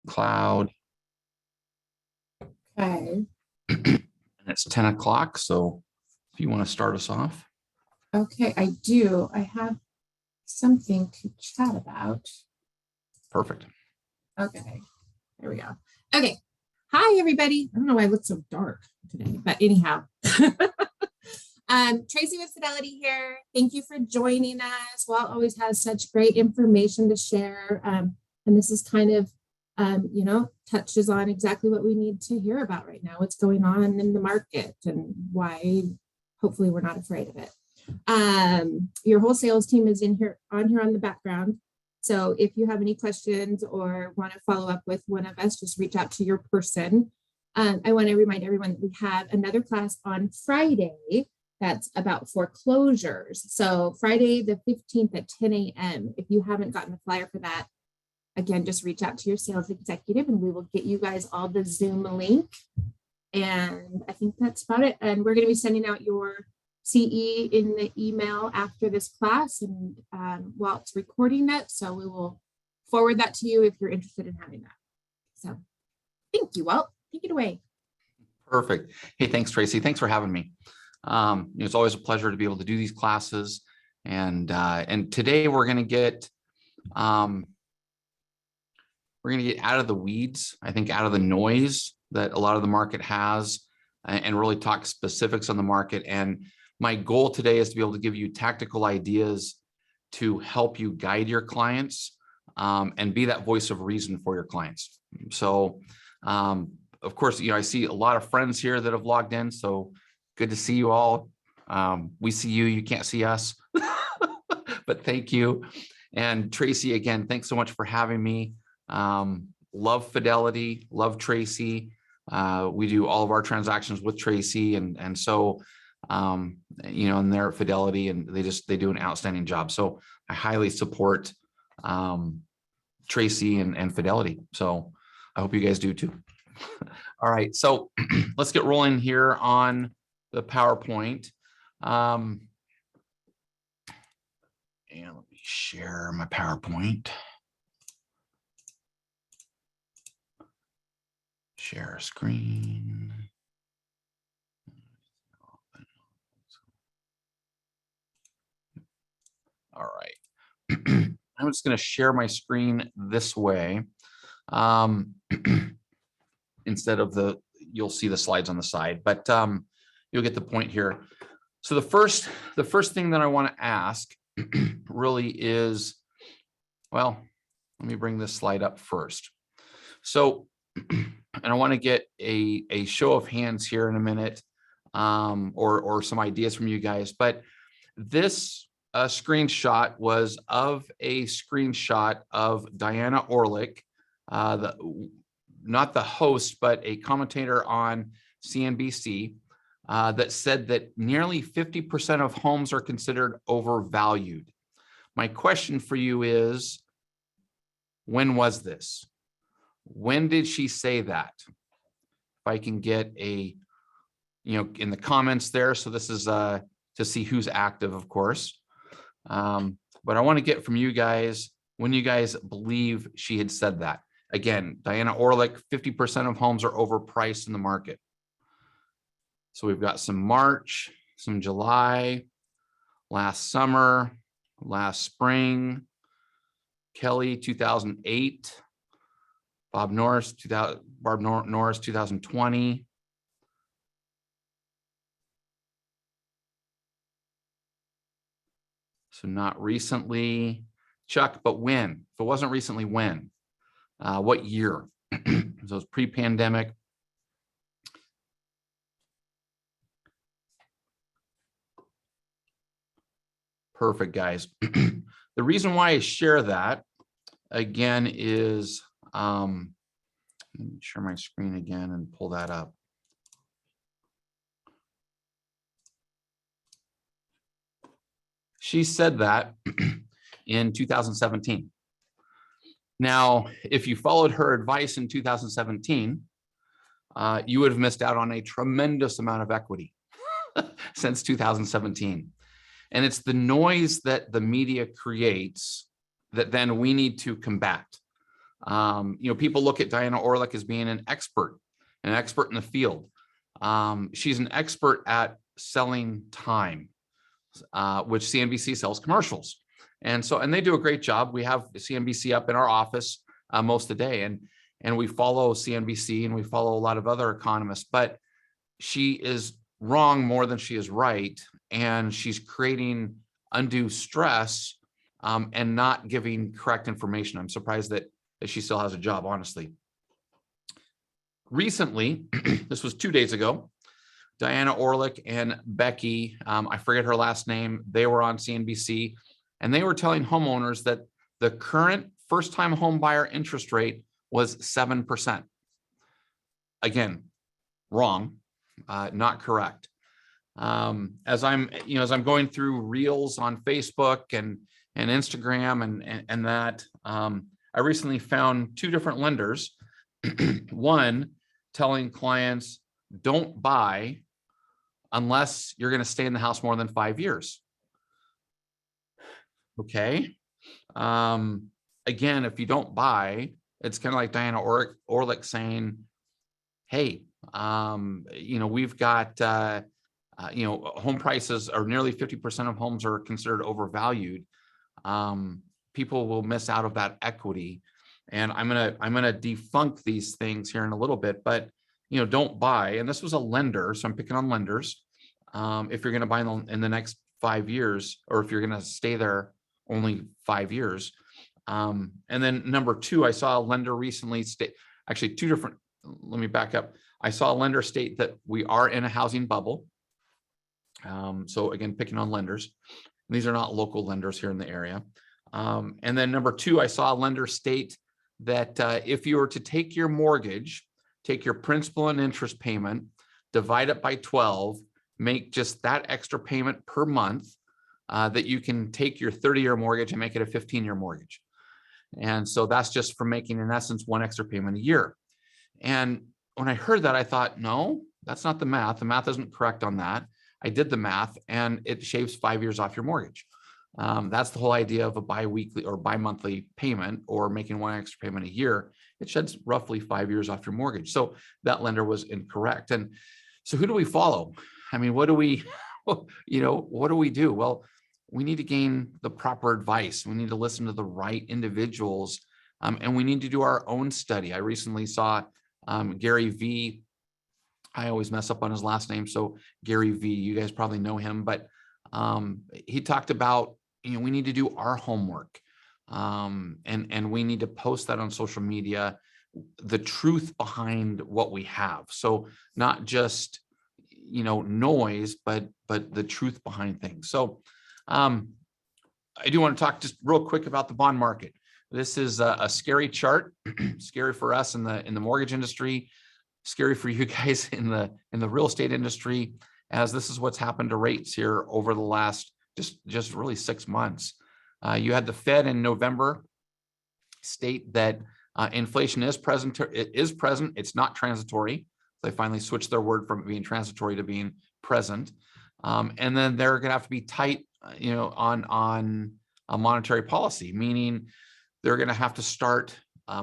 cloud. Okay. And it's 10 o'clock. So if you want to start us off. Okay, I do. I have something to chat about. Perfect. Okay, there we go. Okay. Hi, everybody. I don't know why I look so dark today, but anyhow. Tracy with Fidelity here. Thank you for joining us. Walt always has such great information to share. And this is kind of, touches on exactly what we need to hear about right now, what's going on in the market and why hopefully we're not afraid of it. Your whole sales team is on the background. So if you have any questions or want to follow up with one of us, just reach out to your person. I want to remind everyone that we have another class on Friday that's about foreclosures. So Friday the 15th at 10 a.m. If you haven't gotten the flyer for that, again, just reach out to your sales executive and we will get you guys all the Zoom link. And I think that's about it. And we're going to be sending out your CE in the email after this class, and Walt's recording that, so we will forward that to you if you're interested in having that. So thank you, Walt. Take it away. Perfect. Hey, thanks, Tracy. Thanks for having me. It's always a pleasure to be able to do these classes. And today we're going to get out of the weeds, I think, out of the noise that a lot of the market has, and really talk specifics on the market. And my goal today is to be able to give you tactical ideas to help you guide your clients and be that voice of reason for your clients. So, of course, I see a lot of friends here that have logged in. So good to see you all. We see you, you can't see us, but thank you. And Tracy, again, thanks so much for having me. Love Fidelity, love Tracy. We do all of our transactions with Tracy, and so and they're at Fidelity, and they do an outstanding job. So I highly support Tracy and Fidelity. So I hope you guys do too. All right, so let's get rolling here on the PowerPoint. And let me share my PowerPoint. Share screen. All right. I'm just going to share my screen this way. Instead of you'll see the slides on the side, but you'll get the point here. So the first thing that I want to ask really is, well, let me bring this slide up first. So, and I want to get a show of hands here in a minute, or some ideas from you guys, but this screenshot was of a screenshot of Diana Orlick, not the host, but a commentator on CNBC, that said that nearly 50% of homes are considered overvalued. My question for you is, when was this? When did she say that? If I can get in the comments there. So this is to see who's active, of course. But I want to get from you guys when you guys believe she had said that. Again, Diana Orlick, 50% of homes are overpriced in the market. So we've got some March, some July, last summer, last spring, Kelly, 2008, Bob Norris, 2020. So not recently, Chuck, but when? If it wasn't recently, when? What year? So it was pre-pandemic. Perfect, guys. The reason why I share that, again, is, let me share my screen again and pull that up. She said that in 2017. Now, if you followed her advice in 2017, you would have missed out on a tremendous amount of equity since 2017. And it's the noise that the media creates that then we need to combat. People look at Diana Orlick as being an expert in the field. She's an expert at selling time, which CNBC sells commercials. And they do a great job. We have CNBC up in our office most of the day, and we follow CNBC and we follow a lot of other economists, but she is wrong more than she is right. And she's creating undue stress and not giving correct information. I'm surprised that she still has a job, honestly. Recently, this was 2 days ago, Diana Orlick and Becky, I forget her last name, they were on CNBC, and they were telling homeowners that the current first-time home buyer interest rate was 7%. Again, wrong, not correct. As I'm going through reels on Facebook and Instagram and that, I recently found two different lenders. One telling clients, don't buy unless you're going to stay in the house more than 5 years. Okay. Again, if you don't buy, it's kind of like Diana Orlick saying, hey, we've got, home prices are nearly 50% of homes are considered overvalued. People will miss out of that equity. And I'm gonna defunk these things here in a little bit, but don't buy. And this was a lender, so I'm picking on lenders. If you're gonna buy in the next 5 years, or if you're gonna stay there only 5 years. And then number two, I saw a lender recently state, actually two different. Let me back up. I saw a lender state that we are in a housing bubble. So again, picking on lenders. These are not local lenders here in the area. And then number two, I saw a lender state that if you were to take your mortgage, take your principal and interest payment, divide it by 12, make just that extra payment per month, that you can take your 30-year mortgage and make it a 15-year mortgage. And so that's just for making, in essence, one extra payment a year. And when I heard that, I thought, no, that's not the math. The math isn't correct on that. I did the math and it shaves 5 years off your mortgage. That's the whole idea of a bi-weekly or bi-monthly payment, or making one extra payment a year. It sheds roughly 5 years off your mortgage. So that lender was incorrect. And so who do we follow? I mean, what do we do? Well, we need to gain the proper advice. We need to listen to the right individuals, and we need to do our own study. I recently saw Gary V. I always mess up on his last name. So Gary V, you guys probably know him, but he talked about, we need to do our homework, and we need to post that on social media, the truth behind what we have. So not just, noise, but the truth behind things. So I do want to talk just real quick about the bond market. This is a scary chart, scary for us in the mortgage industry, scary for you guys in the real estate industry, as this is what's happened to rates here over the last just really 6 months. You had the Fed in November state that inflation is present. It's not transitory. They finally switched their word from being transitory to being present. And then they're going to have to be tight, on a monetary policy, meaning they're going to have to start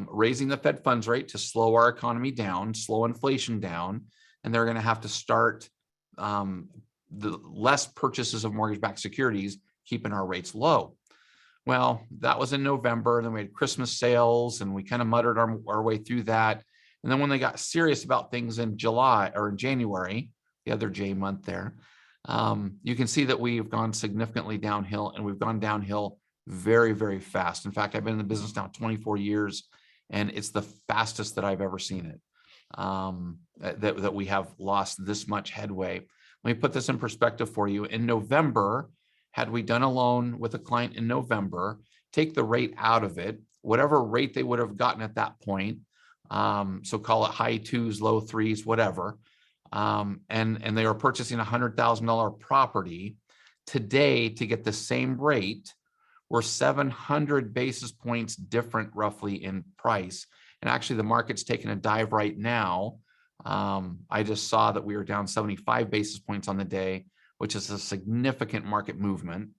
raising the Fed funds rate to slow our economy down, slow inflation down, and they're going to have to start the less purchases of mortgage-backed securities, keeping our rates low. Well, that was in November, and then we had Christmas sales, and we kind of muttered our way through that. And then when they got serious about things in July or in January, the other J month there, you can see that we've gone significantly downhill, and we've gone downhill very, very fast. In fact, I've been in the business now 24 years, and it's the fastest that I've ever seen it, that we have lost this much headway. Let me put this in perspective for you. In November, had we done a loan with a client in November, take the rate out of it, whatever rate they would have gotten at that point, so call it high twos, low threes, whatever, and they were purchasing a $100,000 property, today to get the same rate, we're 700 basis points different roughly in price. And actually the market's taking a dive right now. I just saw that we were down 75 basis points on the day, which is a significant market movement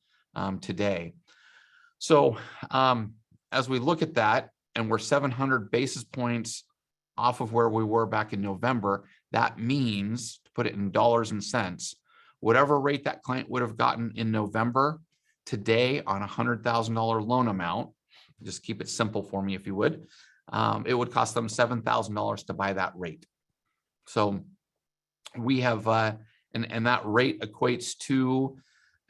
today. So as we look at that, and we're 700 basis points off of where we were back in November. That means, to put it in dollars and cents, whatever rate that client would have gotten in November, today on a $100,000 loan amount, just keep it simple for me if you would, it would cost them $7,000 to buy that rate. So we have, and that rate equates to,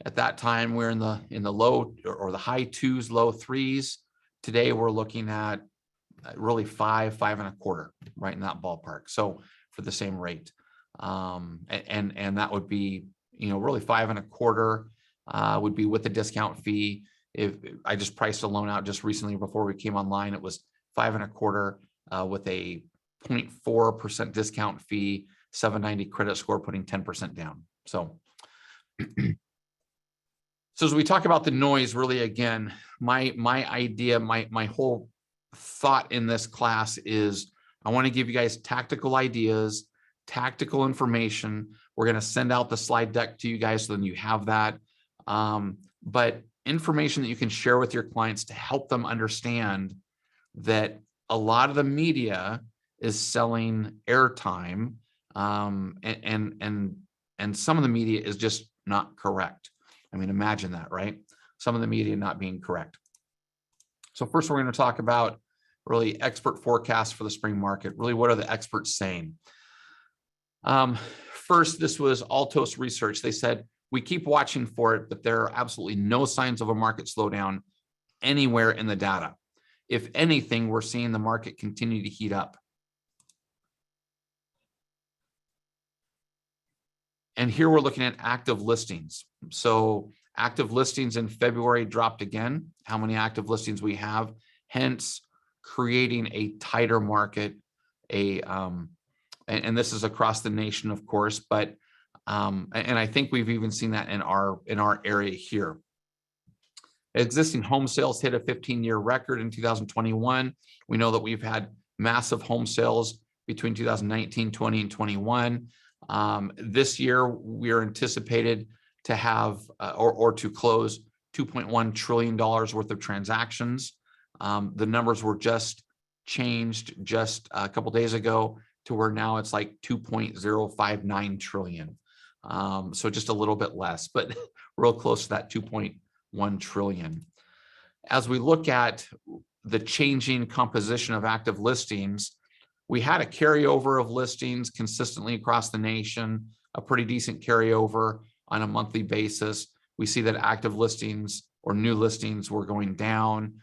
at that time, we're in the low or the high twos, low threes. Today, we're looking at really 5.25, right in that ballpark. So for the same rate, and that would be, really 5.25 would be with the discount fee. If I just priced a loan out just recently before we came online, it was 5.25 with a 0.4% discount fee, 790 credit score, putting 10% down. So as we talk about the noise, really, again, my idea, my whole thought in this class is I want to give you guys tactical ideas, tactical information. We're going to send out the slide deck to you guys so then you have that. But information that you can share with your clients to help them understand that a lot of the media is selling airtime, and some of the media is just not correct. I mean, imagine that, right? Some of the media not being correct. So first, we're going to talk about really expert forecasts for the spring market. Really, what are the experts saying? First, this was Altos Research. They said, we keep watching for it, but there are absolutely no signs of a market slowdown anywhere in the data. If anything, we're seeing the market continue to heat up. And here we're looking at active listings. So active listings in February dropped again, how many active listings we have, hence creating a tighter market, and this is across the nation, of course, but and I think we've even seen that in our area here. Existing home sales hit a 15-year record in 2021. We know that we've had massive home sales between 2019, 20, and 21. This year, we are anticipated to have or to close $2.1 trillion worth of transactions. The numbers were just changed just a couple days ago to where now it's like 2.059 trillion. So just a little bit less, but real close to that 2.1 trillion. As we look at the changing composition of active listings, we had a carryover of listings consistently across the nation, a pretty decent carryover on a monthly basis. We see that active listings or new listings were going down.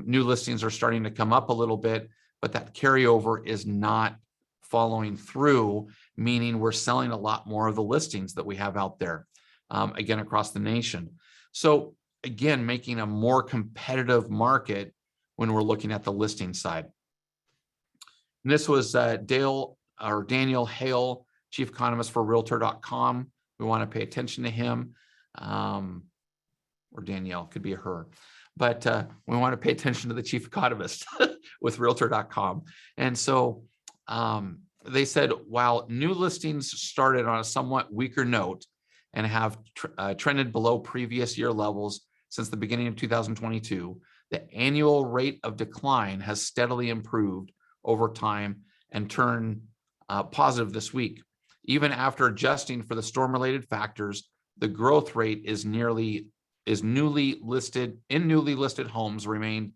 New listings are starting to come up a little bit, but that carryover is not following through, meaning we're selling a lot more of the listings that we have out there, again, across the nation. So again, making a more competitive market when we're looking at the listing side. And this was Daniel Hale, Chief Economist for Realtor.com. We want to pay attention to him, or Danielle, could be a her. But we want to pay attention to the Chief Economist with Realtor.com. And so they said, while new listings started on a somewhat weaker note and have trended below previous year levels since the beginning of 2022, the annual rate of decline has steadily improved over time and turned positive this week. Even after adjusting for the storm-related factors, the growth rate is newly listed homes remained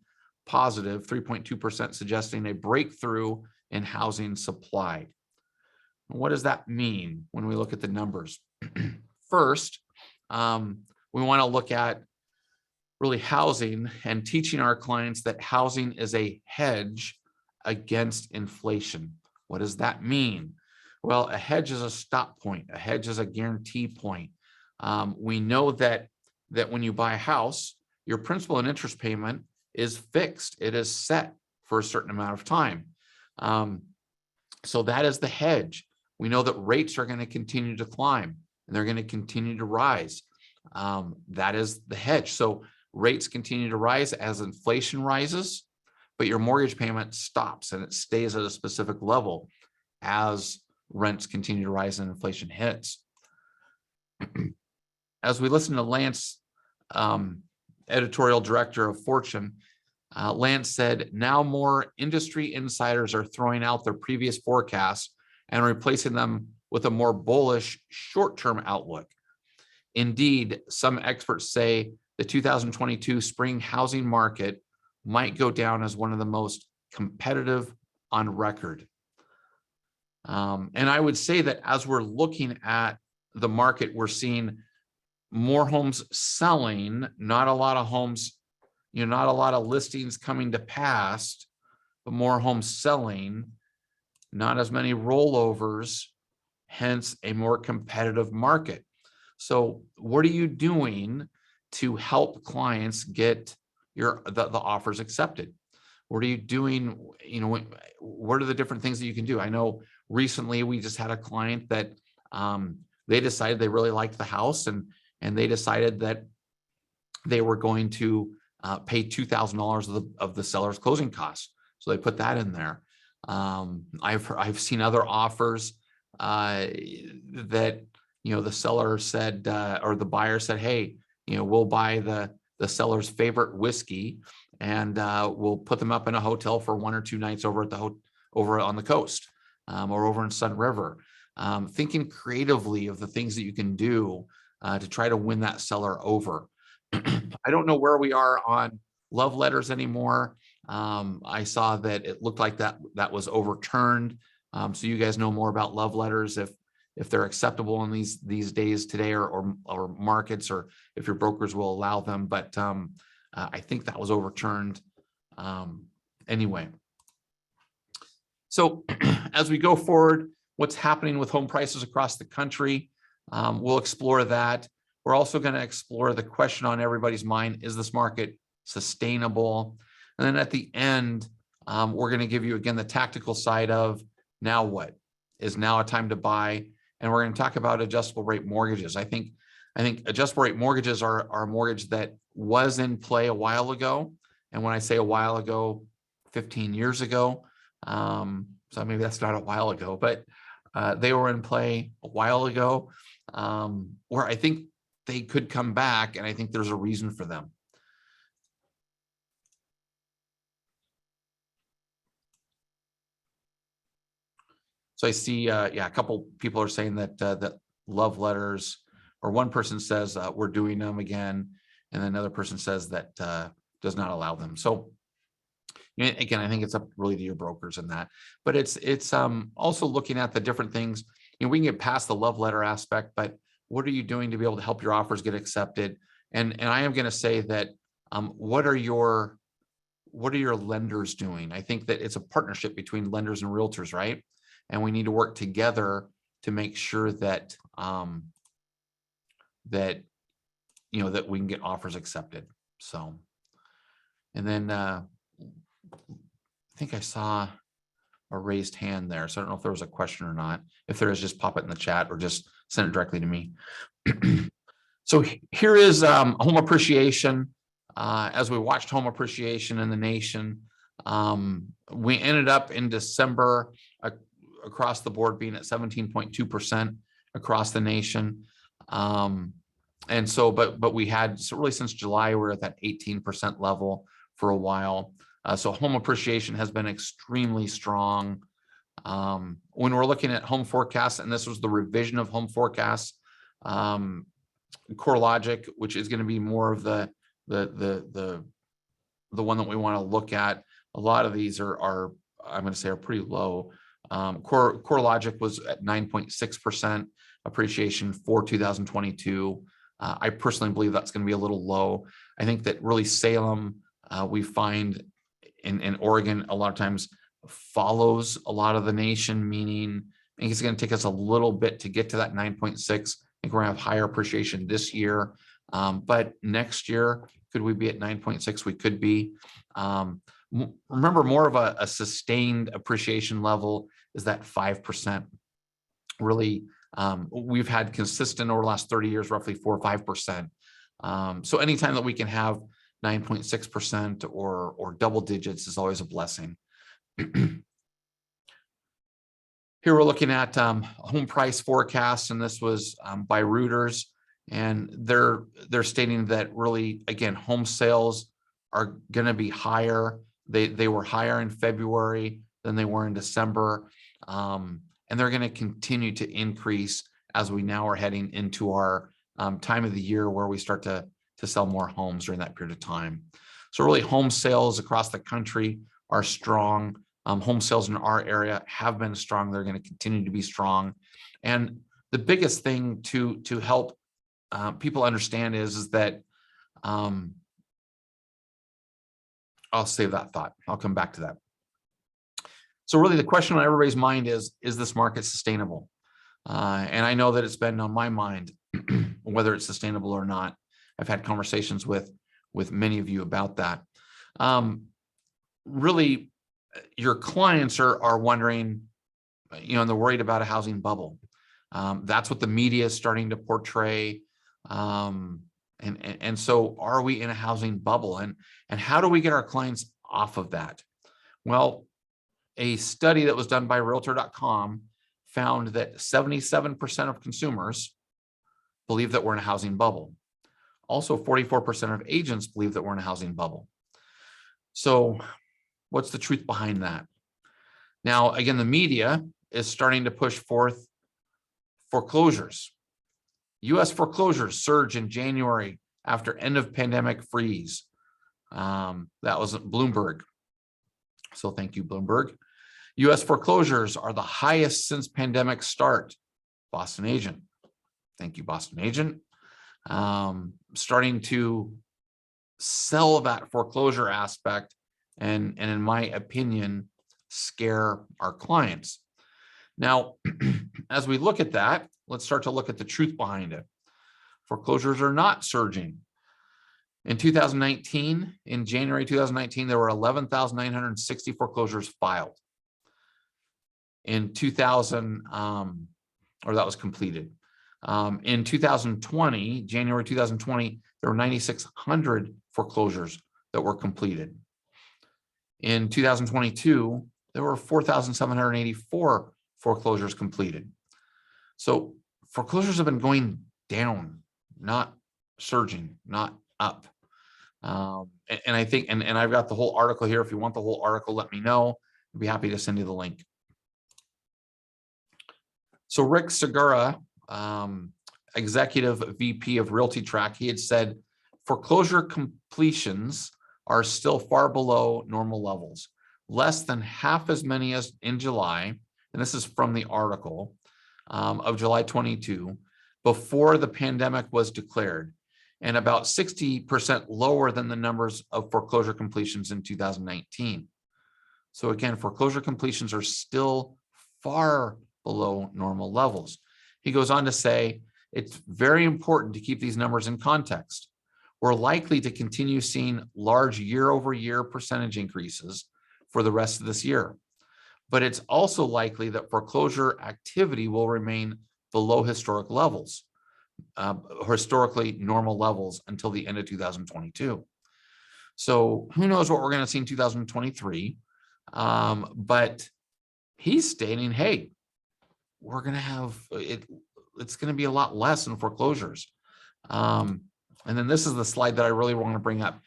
positive 3.2%, suggesting a breakthrough in housing supply. What does that mean when we look at the numbers? First, we want to look at really housing and teaching our clients that housing is a hedge against inflation. What does that mean? Well, a hedge is a stop point. A hedge is a guarantee point. We know that when you buy a house, your principal and interest payment is fixed. It is set for a certain amount of time. So that is the hedge. We know that rates are going to continue to climb and they're going to continue to rise. That is the hedge. So rates continue to rise as inflation rises, but your mortgage payment stops and it stays at a specific level as rents continue to rise and inflation hits. As we listen to Lance, editorial director of Fortune, Lance said, now more industry insiders are throwing out their previous forecasts and replacing them with a more bullish short-term outlook. Indeed, some experts say the 2022 spring housing market might go down as one of the most competitive on record. And I would say that as we're looking at the market, we're seeing more homes selling, not a lot of homes, not a lot of listings coming to pass, but more homes selling, not as many rollovers, hence a more competitive market. So what are you doing to help clients get the offers accepted? What are you doing? What are the different things that you can do? I know recently we just had a client that they decided they really liked the house, and they decided that they were going to pay $2,000 of the seller's closing costs. So they put that in there. I've seen other offers that the seller said, or the buyer said, hey, we'll buy the seller's favorite whiskey, and we'll put them up in a hotel for 1 or 2 nights over at over on the coast, or over in Sun River. Thinking creatively of the things that you can do to try to win that seller over. I don't know where we are on love letters anymore. I saw that it looked like that was overturned. So you guys know more about love letters, if they're acceptable in these days today, or markets, or if your brokers will allow them. But I think that was overturned anyway. So as we go forward, what's happening with home prices across the country, we'll explore that. We're also going to explore the question on everybody's mind: is this market sustainable? And then at the end, we're going to give you again the tactical side of now what? Is now a time to buy? And we're going to talk about adjustable rate mortgages. I think adjustable rate mortgages are a mortgage that was in play a while ago. And when I say a while ago, 15 years ago, so maybe that's not a while ago, but they were in play a while ago, where I think they could come back, and I think there's a reason for them. So I see, a couple people are saying that that love letters, or one person says we're doing them again, and another person says that does not allow them. So again, I think it's up really to your brokers in that. But it's also looking at the different things. We can get past the love letter aspect, but what are you doing to be able to help your offers get accepted? And I am going to say that what are your lenders doing? I think that it's a partnership between lenders and realtors, right? And we need to work together to make sure that that we can get offers accepted. So, and then I think I saw a raised hand there, so I don't know if there was a question or not. If there is, just pop it in the chat or just send it directly to me. So here is home appreciation. As we watched home appreciation in the nation, we ended up in December across the board being at 17.2% across the nation. And so, but we had, so really since July, we're at that 18% level for a while. So home appreciation has been extremely strong. When we're looking at home forecasts, and this was the revision of home forecasts, CoreLogic, which is going to be more of the one that we want to look at. A lot of these are I'm going to say are pretty low. CoreLogic was at 9.6% appreciation for 2022. I personally believe that's going to be a little low. I think that really Salem, we find in Oregon, a lot of times follows a lot of the nation, meaning I think it's going to take us a little bit to get to that 9.6. I think we're going to have higher appreciation this year. But next year, could we be at 9.6? We could be. Remember, more of a sustained appreciation level is that 5%. Really, we've had consistent over the last 30 years, roughly 4 or 5%. So anytime that we can have 9.6% or double digits is always a blessing. Here we're looking at home price forecasts, and this was by Reuters, and they're stating that really, again, home sales are going to be higher. They were higher in February than they were in December. And they're going to continue to increase as we now are heading into our time of the year where we start to sell more homes during that period of time. So really home sales across the country are strong. Home sales in our area have been strong. They're going to continue to be strong. And the biggest thing to help people understand is that I'll save that thought. I'll come back to that. So really the question on everybody's mind is this market sustainable? And I know that it's been on my mind whether it's sustainable or not. I've had conversations with many of you about that. Really, your clients are wondering, and they're worried about a housing bubble. That's what the media is starting to portray. And so are we in a housing bubble? And how do we get our clients off of that? Well, a study that was done by Realtor.com found that 77% of consumers believe that we're in a housing bubble. Also, 44% of agents believe that we're in a housing bubble. So what's the truth behind that? Now, again, the media is starting to push forth foreclosures. U.S. foreclosures surge in January after end of pandemic freeze. That was Bloomberg. So thank you, Bloomberg. U.S. foreclosures are the highest since pandemic start. Boston Agent. Thank you, Boston Agent. Starting to sell that foreclosure aspect and in my opinion, scare our clients. Now, as we look at that, let's start to look at the truth behind it. Foreclosures are not surging. In 2019, in January 2019, there were 11,960 foreclosures filed. In 2000, or that was completed. In 2020, January 2020, there were 9,600 foreclosures that were completed. In 2022, there were 4,784 foreclosures completed. So foreclosures have been going down, not surging, not up. And I think, and I've got the whole article here. If you want the whole article, let me know. I'd be happy to send you the link. So Rick Segura, executive VP of Realty Track, he had said foreclosure completions are still far below normal levels, less than half as many as in July. And this is from the article of July 22, before the pandemic was declared, and about 60% lower than the numbers of foreclosure completions in 2019. So again, foreclosure completions are still far below normal levels. He goes on to say, it's very important to keep these numbers in context. We're likely to continue seeing large year-over-year percentage increases for the rest of this year. But it's also likely that foreclosure activity will remain below historic levels, historically normal levels until the end of 2022. So who knows what we're going to see in 2023. But he's stating, hey, we're going to have it. It's going to be a lot less in foreclosures. And then this is the slide that I really want to bring up.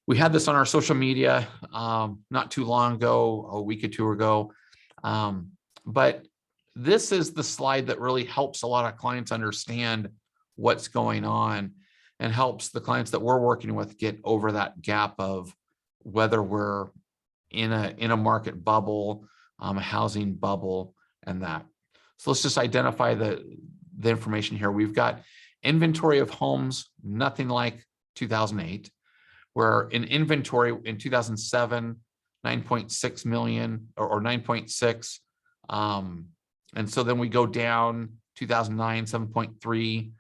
We had this on our social media not too long ago, a week or two ago. But this is the slide that really helps a lot of clients understand what's going on and helps the clients that we're working with get over that gap of whether we're in a market bubble, a housing bubble, and that. So let's just identify the information here. We've got inventory of homes, nothing like 2008, where in inventory in 2007, 9.6 million or 9.6. And so then we go down 2009, 7.3.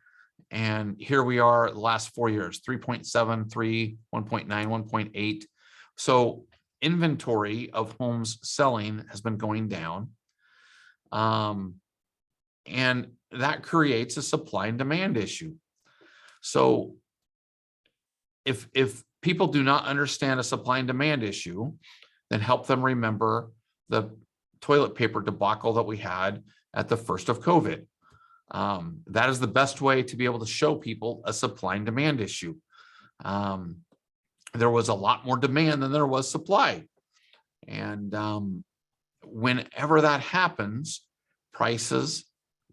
And here we are the last 4 years, 3.7, 3, 1.9, 1.8. So inventory of homes selling has been going down. And that creates a supply and demand issue. So if people do not understand a supply and demand issue, then help them remember the toilet paper debacle that we had at the first of COVID. That is the best way to be able to show people a supply and demand issue. there was a lot more demand than there was supply. And whenever that happens, prices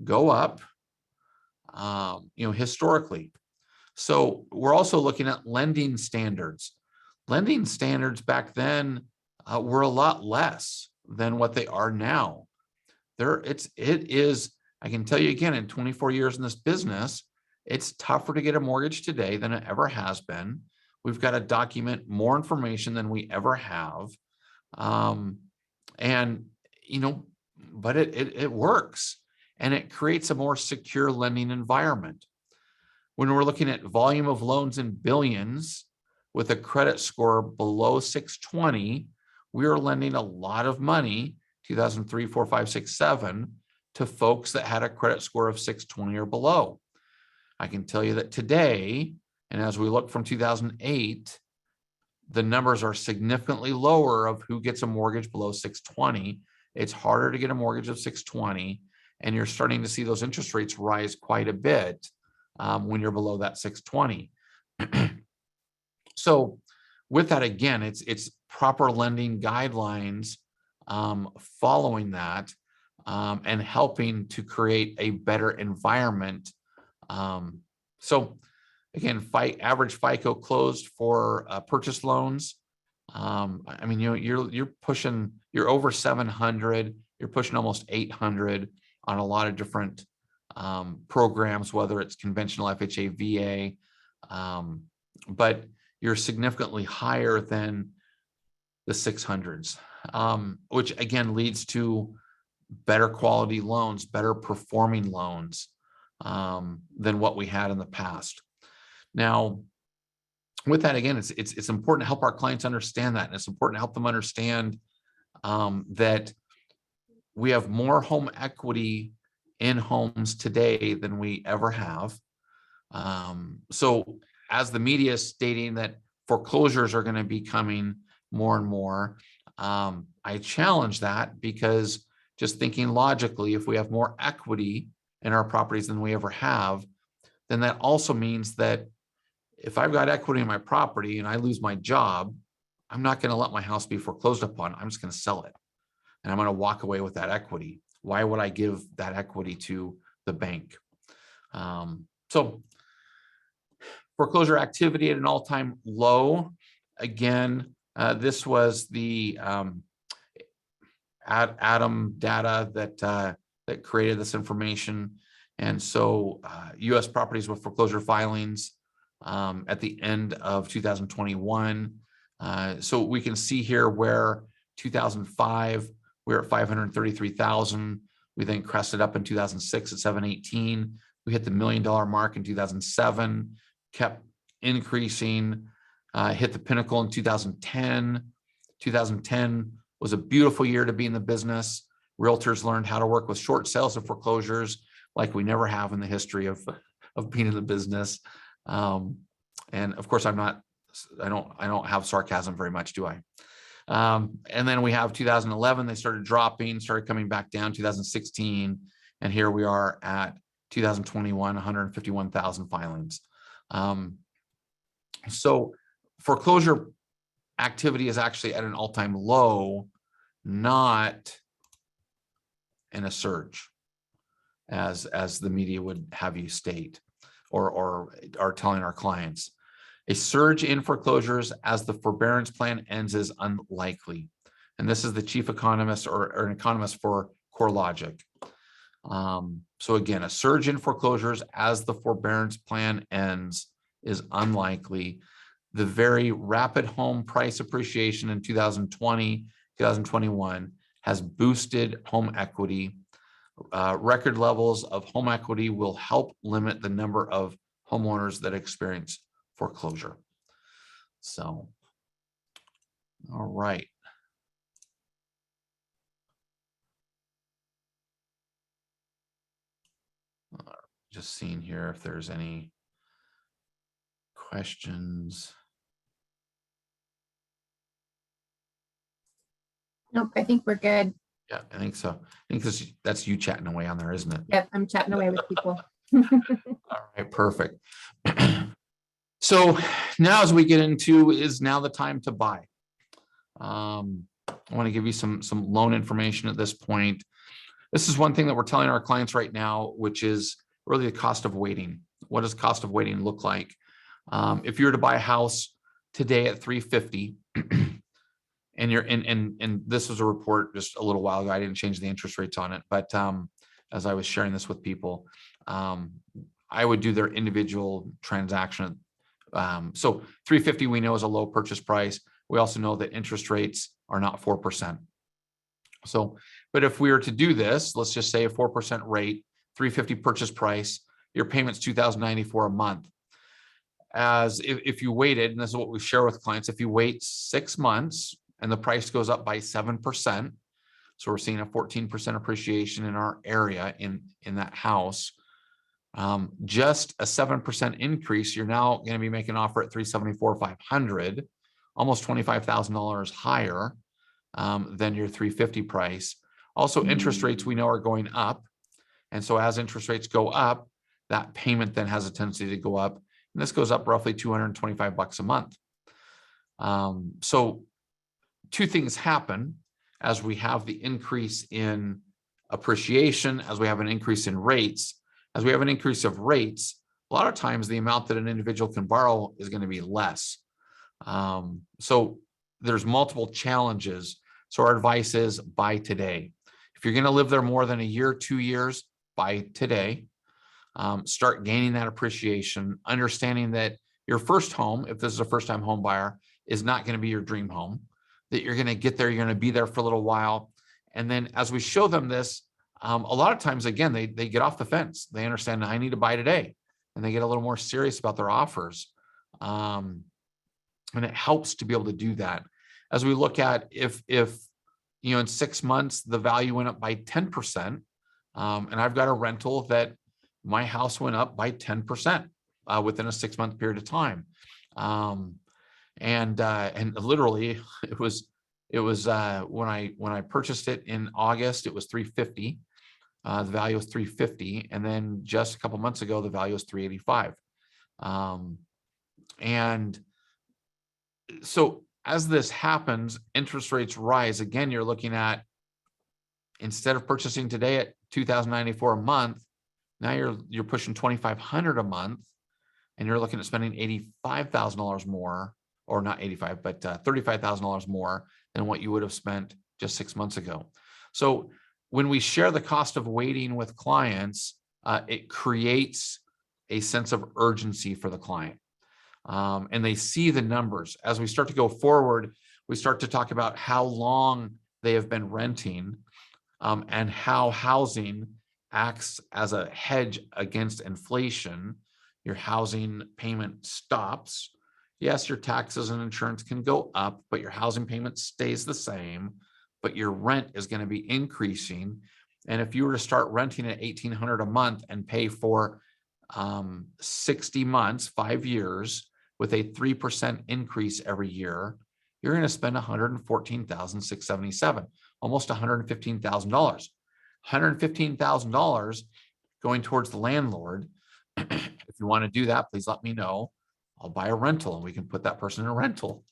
go up, historically. So we're also looking at lending standards. Lending standards back then were a lot less than what they are now. It is, I can tell you again, in 24 years in this business, it's tougher to get a mortgage today than it ever has been. We've got to document more information than we ever have. And, but it works, and it creates a more secure lending environment. When we're looking at volume of loans in billions with a credit score below 620, we are lending a lot of money, 2003, 4, 5, 6, 7, to folks that had a credit score of 620 or below. I can tell you that today, and as we look from 2008, the numbers are significantly lower of who gets a mortgage below 620. It's harder to get a mortgage of 620, and you're starting to see those interest rates rise quite a bit when you're below that 620. So with that, again, it's proper lending guidelines following that and helping to create a better environment. So again, average FICO closed for purchase loans. I mean, you're over 700, you're pushing almost 800 on a lot of different programs, whether it's conventional FHA, VA, but you're significantly higher than the 600s, which again leads to better quality loans, better performing loans than what we had in the past. Now, with that, again, it's important to help our clients understand that, and it's important to help them understand that we have more home equity in homes today than we ever have. So as the media is stating that foreclosures are going to be coming more and more, I challenge that, because just thinking logically, if we have more equity in our properties than we ever have, then that also means that if I've got equity in my property and I lose my job, I'm not going to let my house be foreclosed upon. I'm just going to sell it, and I'm going to walk away with that equity. Why would I give that equity to the bank? So foreclosure activity at an all-time low. Again, this was the Adam data that created this information. And so U.S. properties with foreclosure filings at the end of 2021. So we can see here where 2005, we were at 533,000. We then crested up in 2006 at 718. We hit the $1 million mark in 2007, kept increasing, hit the pinnacle in 2010. 2010 was a beautiful year to be in the business. Realtors learned how to work with short sales and foreclosures like we never have in the history of being in the business. And of course, I don't have sarcasm very much, do I? And then we have 2011, they started dropping, started coming back down, 2016, and here we are at 2021, 151,000 filings. So foreclosure activity is actually at an all-time low, not in a surge, as the media would have you state, or are telling our clients. A surge in foreclosures as the forbearance plan ends is unlikely. And this is the chief economist or an economist for CoreLogic. So again, a surge in foreclosures as the forbearance plan ends is unlikely. The very rapid home price appreciation in 2020, 2021 has boosted home equity. Record levels of home equity will help limit the number of homeowners that experience foreclosure. So, all right. Just seeing here if there's any questions. Nope, I think we're good. Yeah, I think so. I think that's you chatting away on there, isn't it? Yep, I'm chatting away with people. All right, perfect. So now as we get into, is now the time to buy? I want to give you some loan information at this point. This is one thing that we're telling our clients right now, which is really the cost of waiting. What does cost of waiting look like? If you were to buy a house today at 350, and you're and this was a report just a little while ago. I didn't change the interest rates on it, but as I was sharing this with people, I would do their individual transaction. So 350 we know is a low purchase price. We also know that interest rates are not 4%. So, but if we were to do this, let's just say a 4% rate, 350 purchase price, your payment's $2,094 a month. As if you waited, and this is what we share with clients, if you wait 6 months and the price goes up by 7%, so we're seeing a 14% appreciation in our area in that house, just a 7% increase, you're now going to be making an offer at $374,500, almost $25,000 higher than your 350 price. Also, interest rates we know are going up. And so as interest rates go up, that payment then has a tendency to go up. And this goes up roughly $225 a month. So two things happen as we have the increase in appreciation, as we have an increase in rates. As we have an increase of rates, a lot of times the amount that an individual can borrow is going to be less. So there's multiple challenges. So our advice is buy today. If you're going to live there more than a year, 2 years, buy today. Start gaining that appreciation, understanding that your first home, if this is a first-time home buyer, is not going to be your dream home, that you're going to get there, you're going to be there for a little while. And then as we show them this, a lot of times, again, they get off the fence. They understand I need to buy today, and they get a little more serious about their offers. And it helps to be able to do that. As we look at if in 6 months, the value went up by 10%, and I've got a rental that my house went up by 10% within a 6-month period of time. And literally it was when I purchased it in August, it was 350. The value was 350. And then just a couple months ago, the value was 385. And so as this happens, interest rates rise. Again, you're looking at, instead of purchasing today at $2,094 a month, now you're pushing $2,500 a month, and you're looking at spending $85,000 more, or not 85, but $35,000 more than what you would have spent just 6 months ago. So when we share the cost of waiting with clients, it creates a sense of urgency for the client. And they see the numbers. As we start to go forward, we start to talk about how long they have been renting, and how housing acts as a hedge against inflation. Your housing payment stops. Yes, your taxes and insurance can go up, but your housing payment stays the same, but your rent is going to be increasing. And if you were to start renting at $1,800 a month and pay for 60 months, 5 years, with a 3% increase every year, you're going to spend $114,677, almost $115,000. $115,000 going towards the landlord. If you want to do that, please let me know. I'll buy a rental and we can put that person in a rental.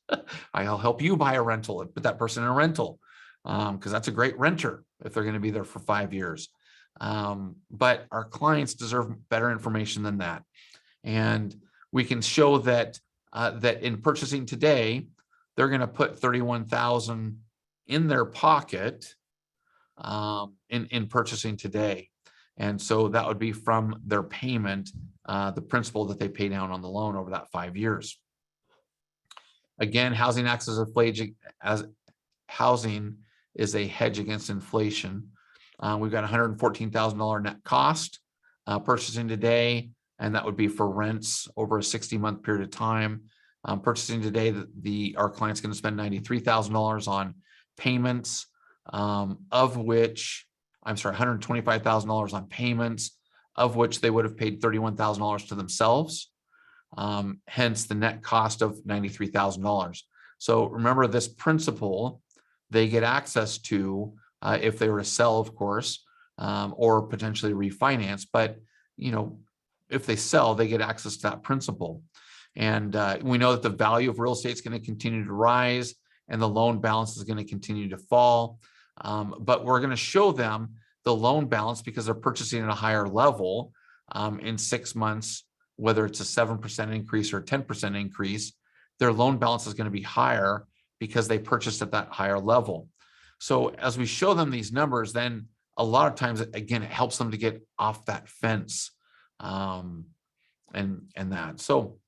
I'll help you buy a rental and put that person in a rental, because that's a great renter if they're going to be there for 5 years. But our clients deserve better information than that. And we can show that that in purchasing today, they're going to put $31,000 in their pocket in purchasing today. And so that would be from their payment, the principal that they pay down on the loan over that 5 years. Again, housing acts as housing is a hedge against inflation. We've got $114,000 net cost purchasing today, and that would be for rents over a 60-month period of time. Purchasing today, our client's going to spend $93,000 on payments, of which, $125,000 on payments, of which they would have paid $31,000 to themselves. Hence the net cost of $93,000. So remember, this principal they get access to if they were to sell, of course, or potentially refinance. But if they sell, they get access to that principal. And we know that the value of real estate is going to continue to rise and the loan balance is going to continue to fall. But we're going to show them the loan balance because they're purchasing at a higher level in 6 months, whether it's a 7% increase or a 10% increase, their loan balance is going to be higher because they purchased at that higher level. So as we show them these numbers, then a lot of times, again, it helps them to get off that fence and that. So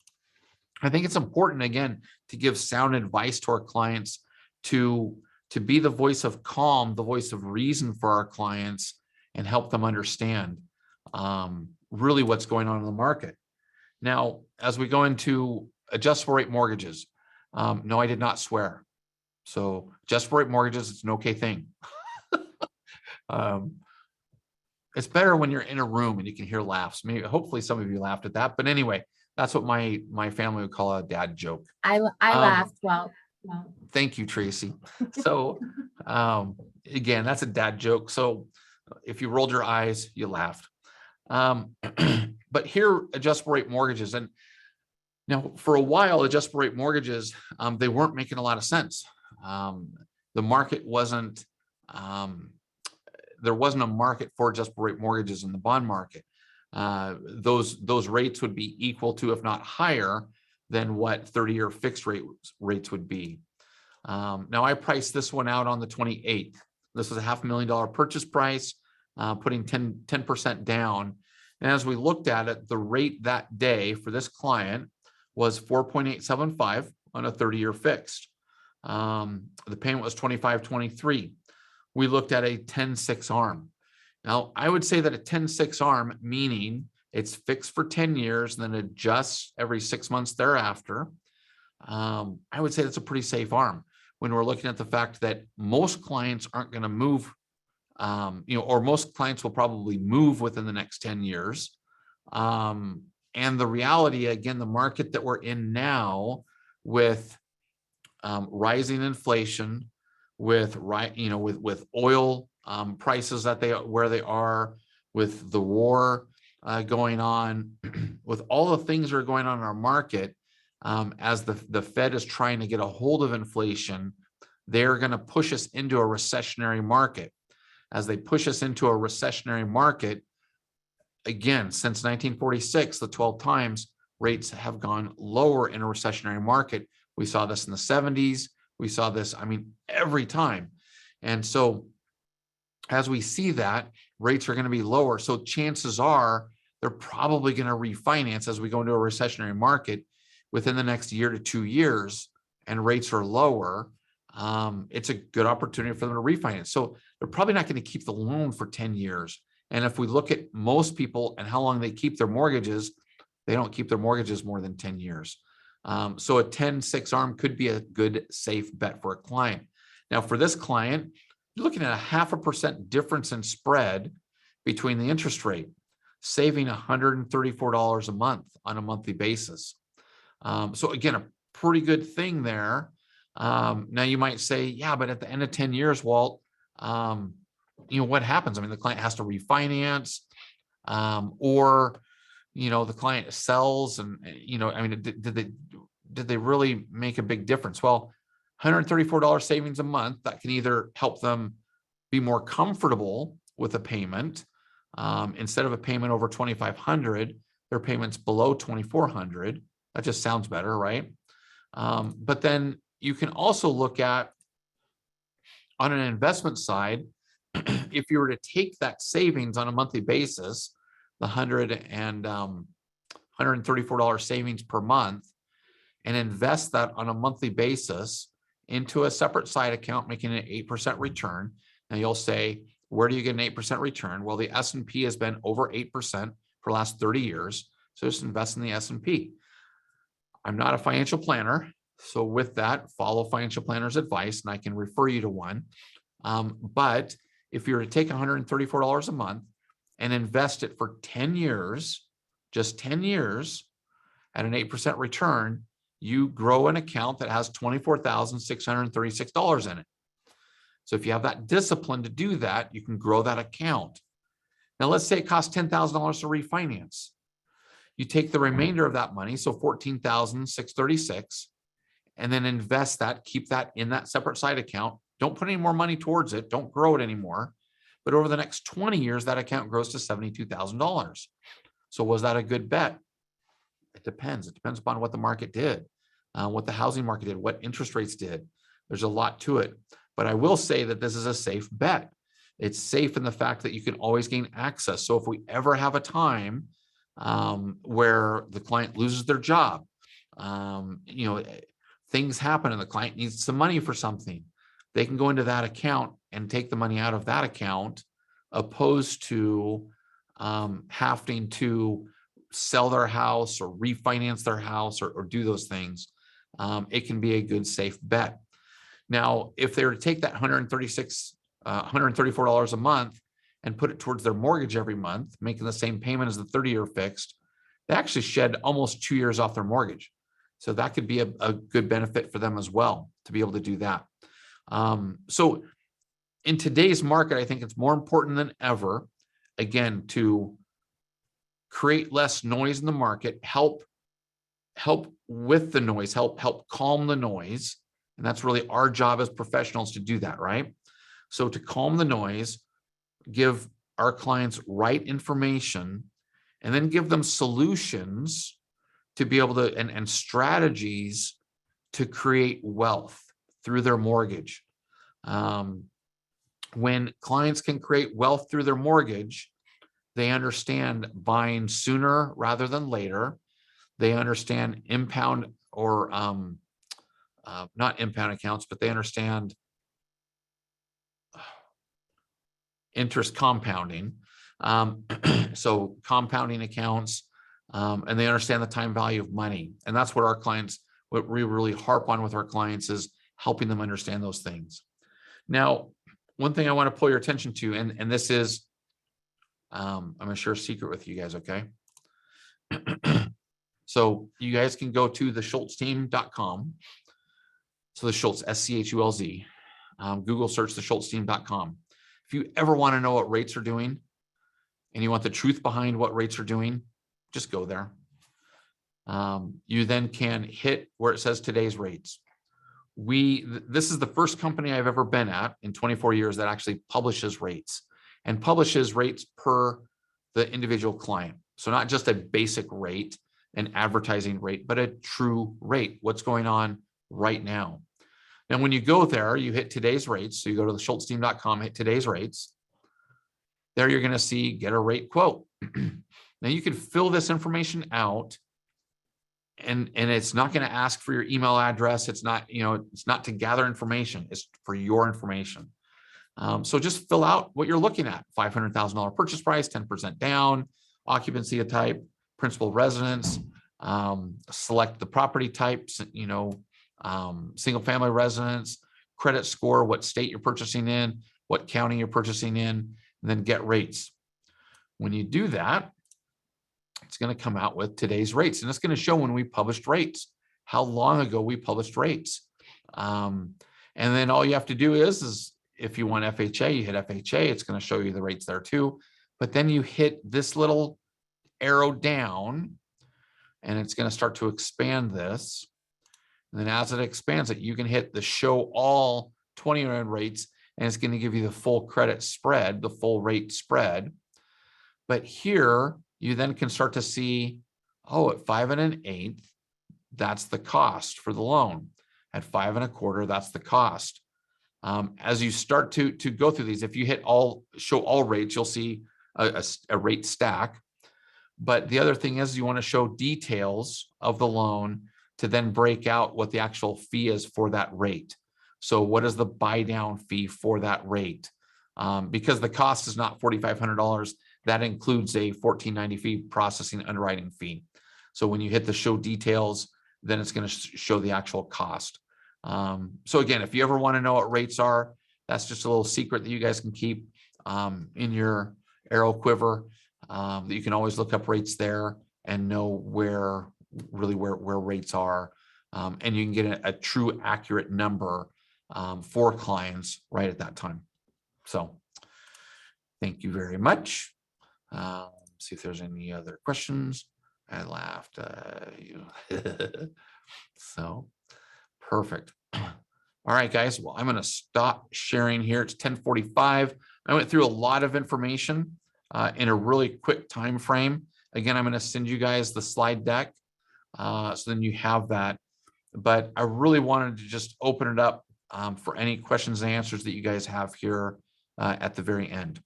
I think it's important, again, to give sound advice to our clients to be the voice of calm, the voice of reason for our clients and help them understand really what's going on in the market. Now, as we go into adjustable rate mortgages, no, I did not swear. So adjustable rate mortgages, it's an okay thing. It's better when you're in a room and you can hear laughs. Maybe, hopefully some of you laughed at that, but anyway, that's what my family would call a dad joke. I laughed. Well, Thank you, Tracy. So again, that's a dad joke. So if you rolled your eyes, you laughed. But here, adjustable rate mortgages, and now for a while, adjustable rate mortgages, they weren't making a lot of sense. The market wasn't, there wasn't a market for adjustable rate mortgages in the bond market. Those rates would be equal to, if not higher than what 30-year fixed rates would be. Now I priced this one out on the 28th. This was a $500,000 purchase price, putting 10% down. And as we looked at it, the rate that day for this client was 4.875 on a 30-year fixed. The payment was $25.23. We looked at a 10-6 arm. Now, I would say that a 10-6 arm, meaning it's fixed for 10 years and then adjusts every 6 months thereafter. I would say that's a pretty safe arm when we're looking at the fact that most clients aren't going to move, or most clients will probably move within the next 10 years. And the reality, again, the market that we're in now with rising inflation, with oil prices where they are, with the war going on, with all the things that are going on in our market, as the Fed is trying to get a hold of inflation, they're going to push us into a recessionary market. As they push us into a recessionary market, again, since 1946, the 12 times rates have gone lower in a recessionary market. We saw this in the 70s. We saw this, every time. And so as we see that, rates are going to be lower. So chances are they're probably going to refinance as we go into a recessionary market within the next year to 2 years, and rates are lower. It's a good opportunity for them to refinance. So they're probably not going to keep the loan for 10 years. And if we look at most people and how long they keep their mortgages, they don't keep their mortgages more than 10 years. So a 10-6 arm could be a good, safe bet for a client. Now, for this client, you're looking at a 0.5% difference in spread between the interest rate, saving $134 a month on a monthly basis. So again, a pretty good thing there. Now you might say, yeah, but at the end of 10 years, Walt, what happens? The client has to refinance, or, the client sells and, did they really make a big difference? Well, $134 savings a month, that can either help them be more comfortable with a payment. Instead of a payment over $2,500, their payments below $2,400. That just sounds better, right? But then you can also look at, on an investment side, if you were to take that savings on a monthly basis, the $134 savings per month, and invest that on a monthly basis into a separate side account, making an 8% return. Now you'll say, where do you get an 8% return? Well, the S&P has been over 8% for the last 30 years. So just invest in the S&P. I'm not a financial planner. So with that, follow financial planner's advice, and I can refer you to one. But if you were to take $134 a month and invest it for 10 years, just 10 years at an 8% return, you grow an account that has $24,636 in it. So if you have that discipline to do that, you can grow that account. Now, let's say it costs $10,000 to refinance. You take the remainder of that money, so $14,636, and then invest that, keep that in that separate side account. Don't put any more money towards it. Don't grow it anymore. But over the next 20 years, that account grows to $72,000. So was that a good bet? It depends. It depends upon what the market did, what the housing market did, what interest rates did. There's a lot to it. But I will say that this is a safe bet. It's safe in the fact that you can always gain access. So if we ever have a time where the client loses their job, things happen and the client needs some money for something, they can go into that account and take the money out of that account, opposed to having to sell their house or refinance their house or do those things. It can be a good, safe bet. Now, if they were to take that $134 a month and put it towards their mortgage every month, making the same payment as the 30-year fixed, they actually shed almost 2 years off their mortgage. So that could be a good benefit for them as well, to be able to do that. So in today's market, I think it's more important than ever, again, to create less noise in the market, help with the noise, help calm the noise. And that's really our job as professionals to do that, right? So to calm the noise, give our clients right information, and then give them solutions to be able to, and strategies to create wealth through their mortgage. When clients can create wealth through their mortgage, they understand buying sooner rather than later. They understand impound or not impound accounts, but they understand interest compounding. So compounding accounts, and they understand the time value of money. And that's what our clients, what we really harp on with our clients, is helping them understand those things. Now, one thing I want to pull your attention to, and this is, I'm going to share a secret with you guys, okay? So you guys can go to theschultzteam.com. So the Schultz, SCHULZ. Google search theschultzteam.com. If you ever want to know what rates are doing and you want the truth behind what rates are doing, just go there. You then can hit where it says today's rates. This is the first company I've ever been at in 24 years that actually publishes rates, and publishes rates per the individual client. So not just a basic rate, an advertising rate, but a true rate. What's going on right now? Now, when you go there, you hit today's rates. So you go to theschultzteam.com, hit today's rates. There you're going to see get a rate quote. Now you can fill this information out, and it's not going to ask for your email address. It's not, it's not to gather information. It's for your information. So just fill out what you're looking at. $500,000 purchase price, 10% down, occupancy type, principal residence, select the property types, single family residence, credit score, what state you're purchasing in, what county you're purchasing in, and then get rates. When you do that, it's going to come out with today's rates, and it's going to show when we published rates, how long ago we published rates. And then all you have to do is if you want FHA, you hit FHA, it's going to show you the rates there too. But then you hit this little arrow down, and it's going to start to expand this. And then as it expands it, you can hit the show all 20-year rates, and it's going to give you the full credit spread, the full rate spread. But here you then can start to see, at 5 1/8, that's the cost for the loan. At 5 1/4, that's the cost. As you start to go through these, if you hit show all rates, you'll see a rate stack. But the other thing is you want to show details of the loan to then break out what the actual fee is for that rate. So what is the buy down fee for that rate? Because the cost is not $4,500, that includes a $1,490 fee processing underwriting fee. So when you hit the show details, then it's going to show the actual cost. So again, if you ever want to know what rates are, that's just a little secret that you guys can keep in your arrow quiver. That you can always look up rates there and know where rates are. And you can get a true accurate number for clients right at that time. So thank you very much. See if there's any other questions. I laughed. So perfect. All right, guys. Well, I'm going to stop sharing here. It's 10:45. I went through a lot of information in a really quick time frame. Again, I'm going to send you guys the slide deck. So then you have that. But I really wanted to just open it up for any questions and answers that you guys have here at the very end.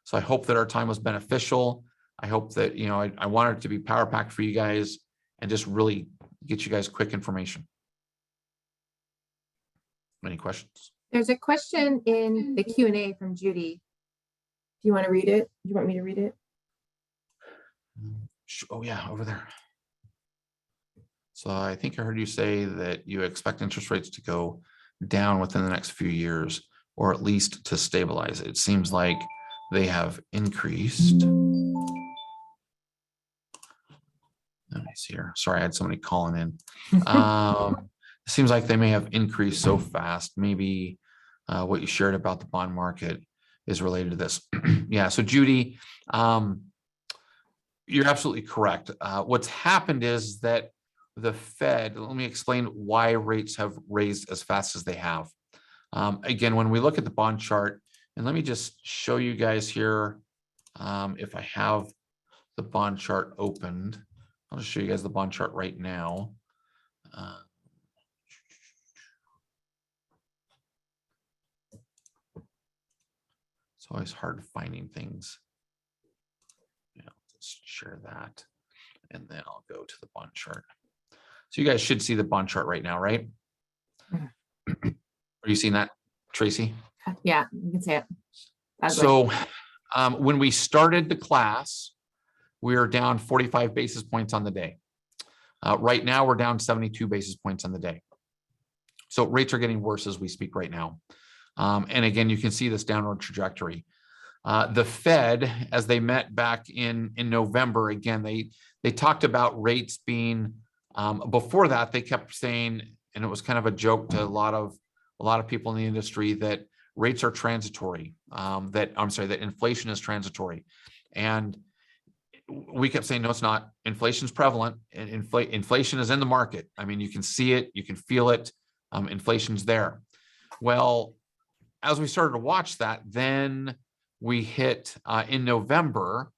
So I hope that our time was beneficial. I hope that, I wanted it to be power packed for you guys and just really get you guys quick information. Any questions? There's a question in the Q&A from Judy. Do you want to read it? Do you want me to read it? Oh yeah, over there. So I think I heard you say that you expect interest rates to go down within the next few years, or at least to stabilize. It seems like they have increased. Let me see here. Sorry, I had somebody calling in. It seems like they may have increased so fast. Maybe what you shared about the bond market is related to this. Yeah. So Judy, you're absolutely correct. What's happened is that the Fed, let me explain why rates have raised as fast as they have. Again, when we look at the bond chart, and let me just show you guys here, if I have the bond chart opened, I'll just show you guys the bond chart right now. It's always hard finding things. Yeah, let's share that, and then I'll go to the bond chart. So you guys should see the bond chart right now, right? Are you seeing that, Tracy? Yeah, you can say it. So when we started the class, we were down 45 basis points on the day. Right now, we're down 72 basis points on the day. So rates are getting worse as we speak right now. And again, you can see this downward trajectory. The Fed, as they met back in November, again, they talked about rates being, before that, they kept saying, and it was kind of a joke to a lot of people in the industry, that rates are transitory, that inflation is transitory. And we kept saying, no, it's not. Inflation's prevalent, and inflation is in the market. I mean, you can see it, you can feel it. Inflation's there. Well, as we started to watch that, then we hit in November,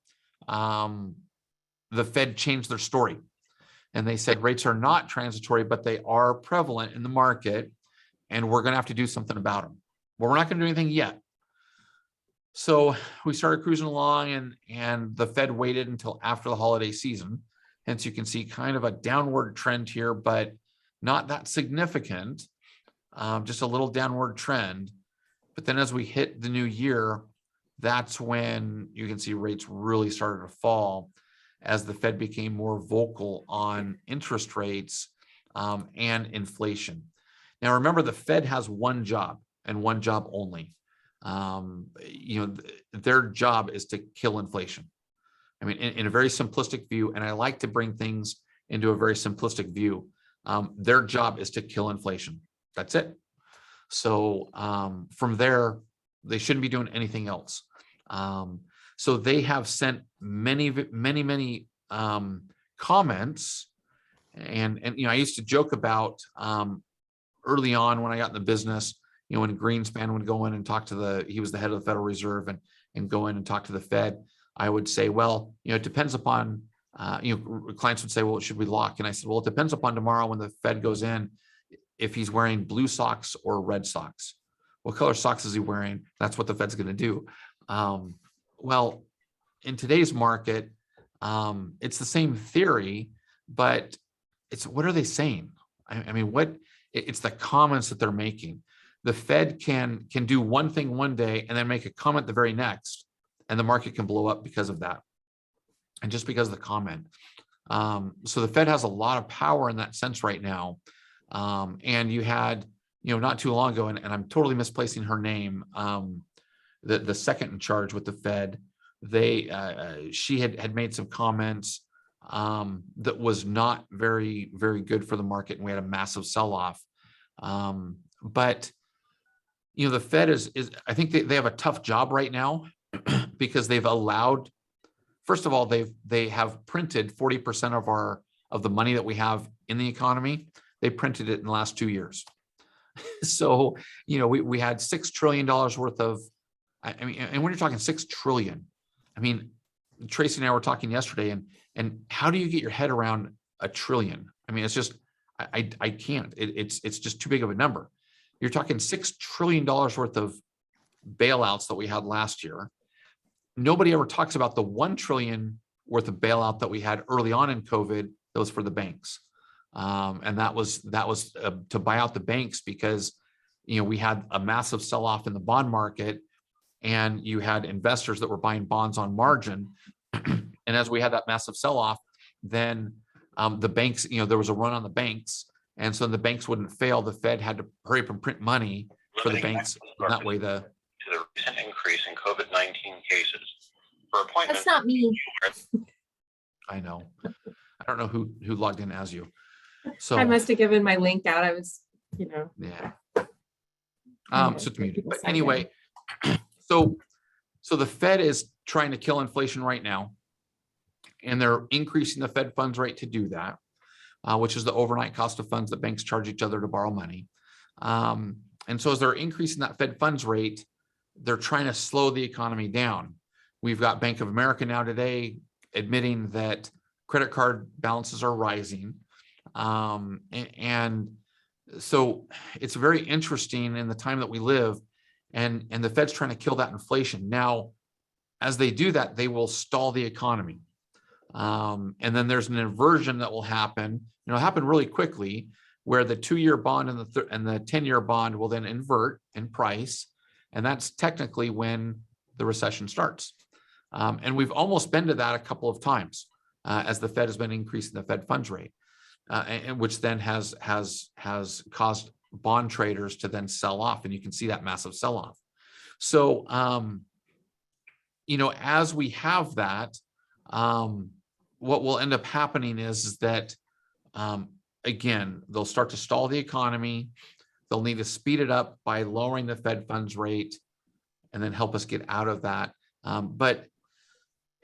the Fed changed their story, and they said rates are not transitory, but they are prevalent in the market, and we're going to have to do something about them. Well, we're not going to do anything yet. So we started cruising along, and the Fed waited until after the holiday season. Hence, you can see kind of a downward trend here, but not that significant, just a little downward trend. But then as we hit the new year, that's when you can see rates really started to fall as the Fed became more vocal on interest rates and inflation. Now, remember, the Fed has one job and one job only. Their job is to kill inflation. I mean, in a very simplistic view, and I like to bring things into a very simplistic view, their job is to kill inflation. That's it. So from there, they shouldn't be doing anything else. So they have sent many comments, and I used to joke about early on when I got in the business, when Greenspan would go in and talk to he was the head of the Federal Reserve, and go in and talk to the Fed, I would say, well, it depends upon, clients would say, well, should we lock? And I said, well, it depends upon tomorrow when the Fed goes in, if he's wearing blue socks or red socks. What color socks is he wearing? That's what the Fed's going to do. Well, in today's market, it's the same theory, but it's, what are they saying? I mean, it's the comments that they're making. The Fed can do one thing one day and then make a comment the very next, and the market can blow up because of that. And just because of the comment. So the Fed has a lot of power in that sense right now. And you had, not too long ago, and I'm totally misplacing her name, the second in charge with the Fed, she had made some comments that was not very, very good for the market, and we had a massive sell-off. But the Fed is I think they have a tough job right now because they've allowed, first of all, they have printed 40% of the money that we have in the economy. They printed it in the last 2 years. So, we had $6 trillion worth of, I mean, and when you're talking 6 trillion, I mean, Tracy and I were talking yesterday, and how do you get your head around a trillion? I mean, it's just, I can't, it's just too big of a number. You're talking $6 trillion worth of bailouts that we had last year. Nobody ever talks about the 1 trillion worth of bailout that we had early on in COVID. That was for the banks. And that was to buy out the banks because, we had a massive sell-off in the bond market, and you had investors that were buying bonds on margin. And as we had that massive sell-off, then the banks, there was a run on the banks. And so the banks wouldn't fail. The Fed had to hurry up and print money for the banks. And that way to the recent increase in COVID-19 cases. For appointments, That's not me. I know. I don't know who logged in as you. So I must have given my link out. I was, yeah. Yeah, So it's muted. people But sign anyway, so the Fed is trying to kill inflation right now, and they're increasing the Fed funds rate to do that, which is the overnight cost of funds that banks charge each other to borrow money. And so as they're increasing that Fed funds rate, they're trying to slow the economy down. We've got Bank of America now today admitting that credit card balances are rising. And so it's very interesting in the time that we live, and the Fed's trying to kill that inflation. Now, as they do that, they will stall the economy. And then there's an inversion that will happen, happen really quickly, where the 2-year bond and the 10-year bond will then invert in price. And that's technically when the recession starts. And we've almost been to that a couple of times as the Fed has been increasing the Fed funds rate, and which then has caused bond traders to then sell off. And you can see that massive sell off. So, as we have that, what will end up happening is that, again, they'll start to stall the economy. They'll need to speed it up by lowering the Fed funds rate and then help us get out of that. But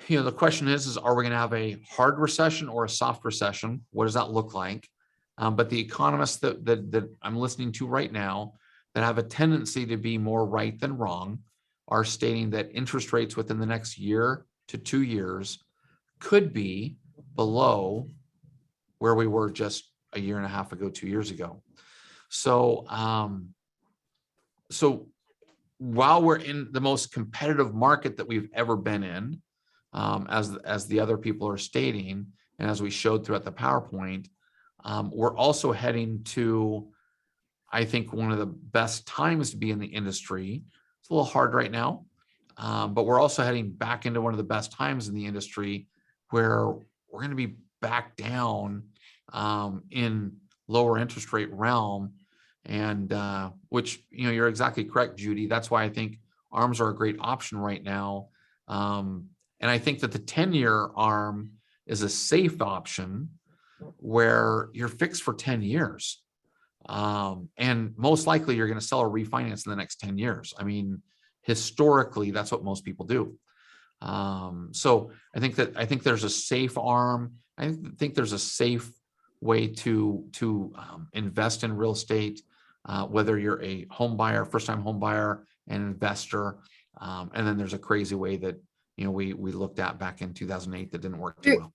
the question is are we going to have a hard recession or a soft recession? What does that look like? But the economists that I'm listening to right now that have a tendency to be more right than wrong are stating that interest rates within the next year to 2 years could be below where we were just a year and a half ago, 2 years ago. So, while we're in the most competitive market that we've ever been in, as the other people are stating, and as we showed throughout the PowerPoint, we're also heading to, I think, one of the best times to be in the industry. It's a little hard right now, but we're also heading back into one of the best times in the industry where we're going to be back down in lower interest rate realm. And which, you're exactly correct, Judy. That's why I think ARMs are a great option right now. And I think that the 10-year ARM is a safe option where you're fixed for 10 years. And most likely you're going to sell or refinance in the next 10 years. I mean, historically, that's what most people do. So I think there's a safe ARM. I think there's a safe way to invest in real estate, whether you're a home buyer, first-time home buyer, an investor. And then there's a crazy way that, we looked at back in 2008 that didn't work too well.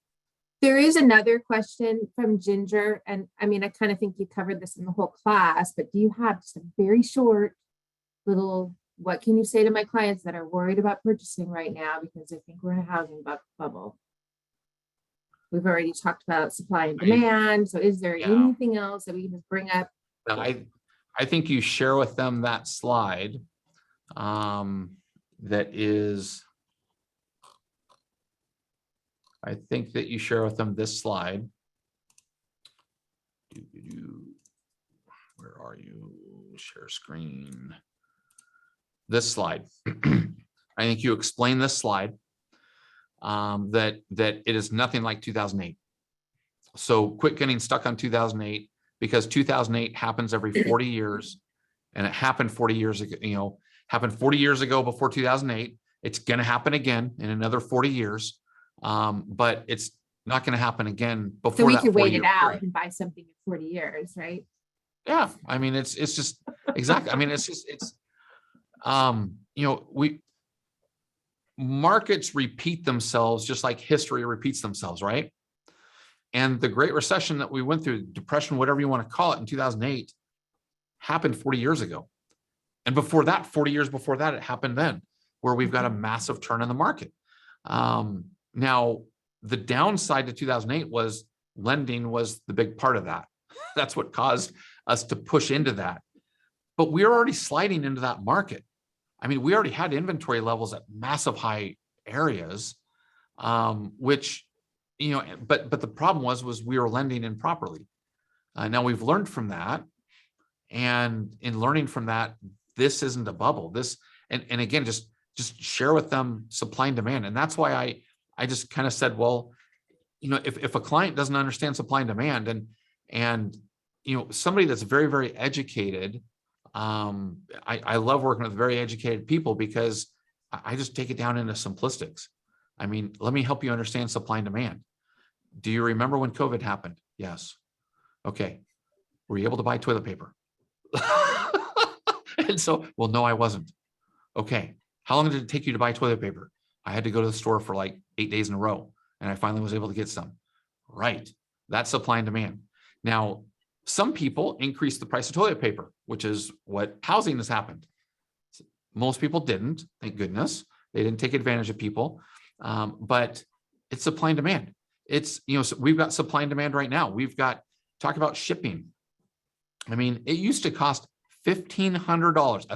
There is another question from Ginger, and I mean, I kind of think you covered this in the whole class, but do you have just a very short little, what can you say to my clients that are worried about purchasing right now because they think we're in a housing bubble? We've already talked about supply and demand. So is there anything else that we can just bring up? I think you share with them that slide that is, I think that you share with them this slide. Where are you? Share screen. This slide. I think you explain this slide that it is nothing like 2008. So quit getting stuck on 2008 because 2008 happens every 40 years, and it happened 40 years ago. Happened 40 years ago before 2008. It's going to happen again in another 40 years. But it's not going to happen again So before we that could wait 4-year it out period. and buy something in 40 years, right? Yeah, I mean, it's just exactly. I mean, markets repeat themselves just like history repeats themselves, right? And the Great Recession that we went through, depression, whatever you want to call it, in 2008, happened 40 years ago. And before that, 40 years before that, it happened then, where we've got a massive turn in the market. Now, the downside to 2008 was lending was the big part of that. That's what caused us to push into that. But we were already sliding into that market. I mean, we already had inventory levels at massive high areas, which, but the problem was we were lending improperly. Now we've learned from that. And in learning from that, this isn't a bubble. And again, just share with them supply and demand. And that's why I just kind of said, well, if a client doesn't understand supply and demand and somebody that's very, very educated, I love working with very educated people because I just take it down into simplistics. I mean, let me help you understand supply and demand. Do you remember when COVID happened? Yes. Okay. Were you able to buy toilet paper? And so, well, no, I wasn't. Okay. How long did it take you to buy toilet paper? I had to go to the store for like 8 days in a row, and I finally was able to get some. Right. That's supply and demand. Now, some people increase the price of toilet paper, which is what housing has happened. Most people didn't, thank goodness. They didn't take advantage of people, but it's supply and demand. It's, so we've got supply and demand right now. We've got, talk about shipping. I mean, it used to cost $1,500, $500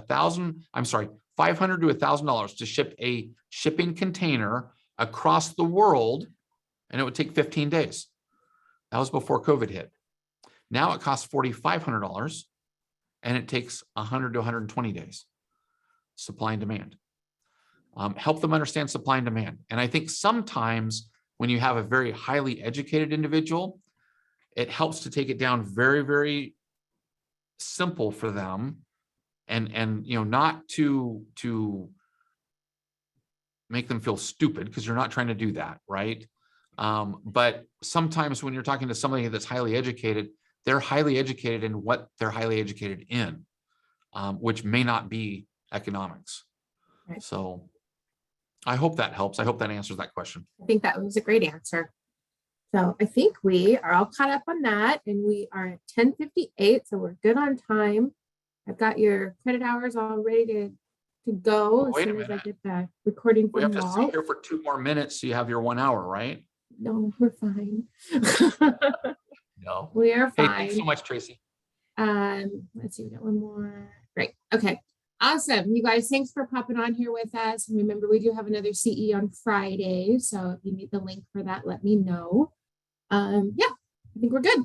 to $1,000 to ship a shipping container across the world, and it would take 15 days. That was before COVID hit. Now it costs $4,500, and it takes 100 to 120 days. Supply and demand. Help them understand supply and demand. And I think sometimes when you have a very highly educated individual, it helps to take it down very, very simple for them, and not to make them feel stupid, because you're not trying to do that, right? But sometimes when you're talking to somebody that's highly educated, they're highly educated in what they're highly educated in, which may not be economics. Right. So I hope that helps. I hope that answers that question. I think that was a great answer. So I think we are all caught up on that, and we are at 10:58, so we're good on time. I've got your credit hours all ready to go as Wait a soon as I minute. get the recording We have from to sit Walt. here for 2 more minutes, so you have your 1 hour, right? No, we're fine. No. We are Hey, fine. thanks so much, Tracy. Let's see, we got one more. Great. Okay. Awesome. You guys, thanks for popping on here with us. And remember, we do have another CE on Friday. So if you need the link for that, let me know. Yeah, I think we're good.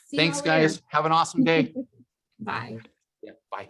See Thanks, y'all later. guys. Have an awesome day. Bye. Yeah, bye.